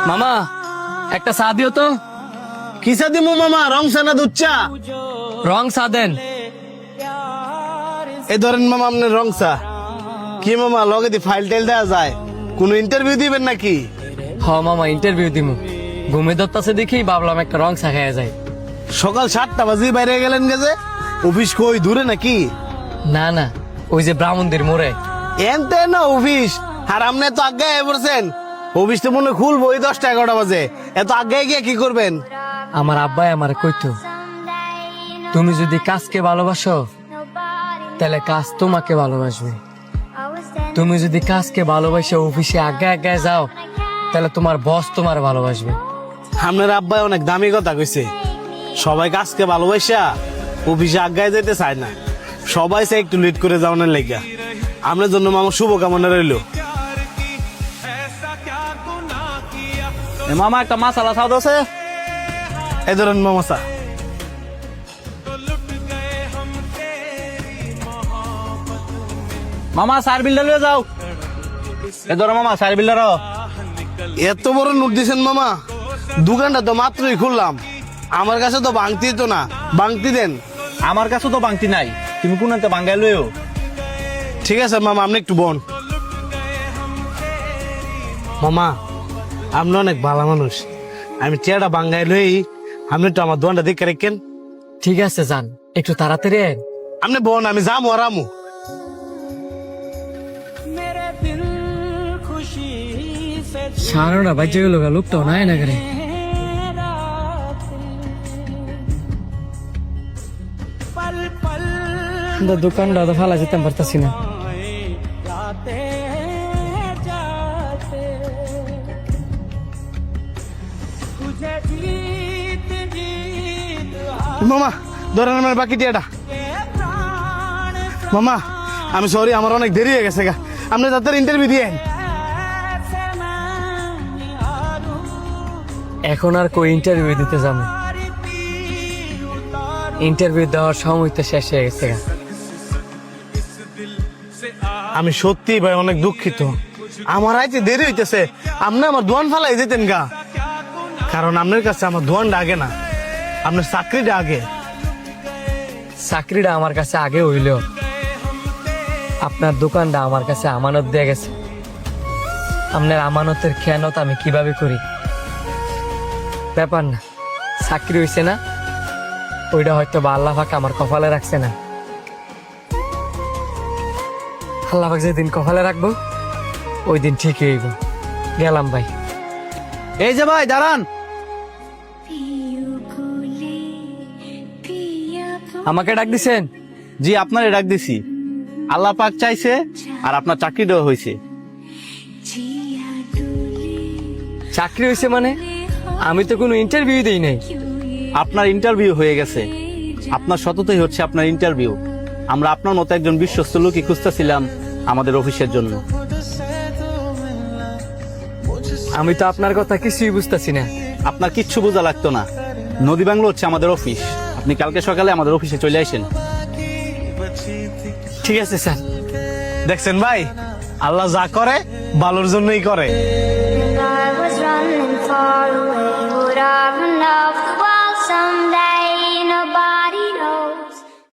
মামা একটা চা দিও তো। কি চা দিমু মামা, রং চা না দুধ চা? রং চা দেন। এই ধরেন মামা আপনার রং চা। কি মামা লগে দি ফাইল টাইল দেওয়া যায়? কোন ইন্টারভিউ দিবেন নাকি? হ মামা ইন্টারভিউ দিমু। ঘুমে ধরতাছে দেখি ভাবলাম একটা রং চা খাইয়া যায়। সকাল 7টা বাজে বাইরে গেলেন গেছে, অফিস কই দূরে নাকি? না না, ওই যে ব্রাহ্মণদের মোড়ে। এনতে না অফিস, আর আপনি তো আগে পড়ছেন। অফিস তো মনে হয় খুলবো ওই 10টা 11টা বাজে, এত আগে গিয়ে কি করবেন? আমার আব্বাই আমার কইতো, তুমি যদি কাজকে ভালোবাসো তাহলে কাজ তোমাকে ভালোবাসবে। তুমি যদি কাজকে ভালোবাসে অফিসে আগে আগে যাও তাহলে তোমার বস তোমার ভালোবাসবে। আপনার আব্বাই অনেক দামি কথা কইছে। সবাই কাজকে ভালোবাসা অফিসে আগায় যেতে চায় না, সবাই চাই একটু লেট করে যাওয়ার লেগা। আপনার জন্য মামা শুভকামনা রইল। মামা একটা মাসালা খাওয়া আছে। এই ধরেন মামা চা। মামা সার বিল্ডার লয়ে যাও। এ ধরো মামা সার বিল্ডার। এত বড় নোট দিয়েছেন মামা, দোকানটা তো মাত্রই খুললাম, আমার কাছে তো বাংতি তো না, বাংতি দেন। আমার কাছে তো বাংতি নাই, তুমি কোন একটা বাঙ্গাই লইও। ঠিক আছে মামা, আপনি একটু বন। মামা আপনি অনেক ভালো মানুষ, আমি চেয়ারটা বাঙ্গাই লই, আপনি একটু আমার দোকানটা দেখে রেখেন। ঠিক আছে যান, একটু তাড়াতাড়ি আইন। আপনি বন, আমি যাবো আর আমু। সারাটা বাজে গেল, লোকটাও নাই না করে। দোকানটা তো ফালা যেতে পারতাছি না। মামা ধরেন আমার বাকি টিয়াটা। মামা আমি সরি, আমার অনেক দেরি হয়ে গেছে গা, আপনি তাদের ইন্টারভিউ দিয়েন। এখন আর কই ইন্টারভিউ দিতে যাবো, ইন্টারভিউ দেওয়ার সময় তো শেষ হয়ে গেছে। আমি সত্যি ভাই অনেক দুঃখিত, আমার আইতে দেরি হইতেছে। আপনি আমার দোয়ান ফালাই যেতেন গা, কারণ আপনার কাছে আমার দোয়ানটা আগে না, আপনার চাকরিটা আগে। চাকরিটা আমার কাছে আগে হইলেও আপনার দোকানটা আমার কাছে আমানত দিয়ে গেছে। আপনার আমানতের খেয়ানত আমি কিভাবে করি ব্যাপার না, চাকরি হইছে না, ওইটা হয়তো বা আল্লাহ পাক আমার কপালে রাখছে না। আল্লাহ পাক যেদিন কপালে রাখবো ওই দিন ঠিকই হইব। গেলাম ভাই। এই যে ভাই দাঁড়ান। আমাকে ডাক দিছেন? জি আপনারে ডাক দিছি। আল্লাহ পাক চাইছে আর আপনার চাকরিটাও হয়েছে। চাকরি হয়েছে মানে? আমি তো কোনো ইন্টারভিউ দিই নাই। আপনার ইন্টারভিউ হয়ে গেছে, আপনার সততাই হচ্ছে আপনার ইন্টারভিউ। আমরা আপনার মতো একজন বিশ্বস্ত লোকই খুঁজতেছিলাম আমাদের অফিসের জন্য। আমি তো আপনার কথা কিছুই বুঝতেছি না। আপনার কিচ্ছু বোঝা লাগতো না, নদী বাংলো হচ্ছে আমাদের অফিস। আপনি কালকে সকালে আমাদের অফিসে চলে আসেন। ঠিক আছে স্যার। দেখছেন ভাই, আল্লাহ যা করে ভালোর জন্যই করে। I was running far away, would I run now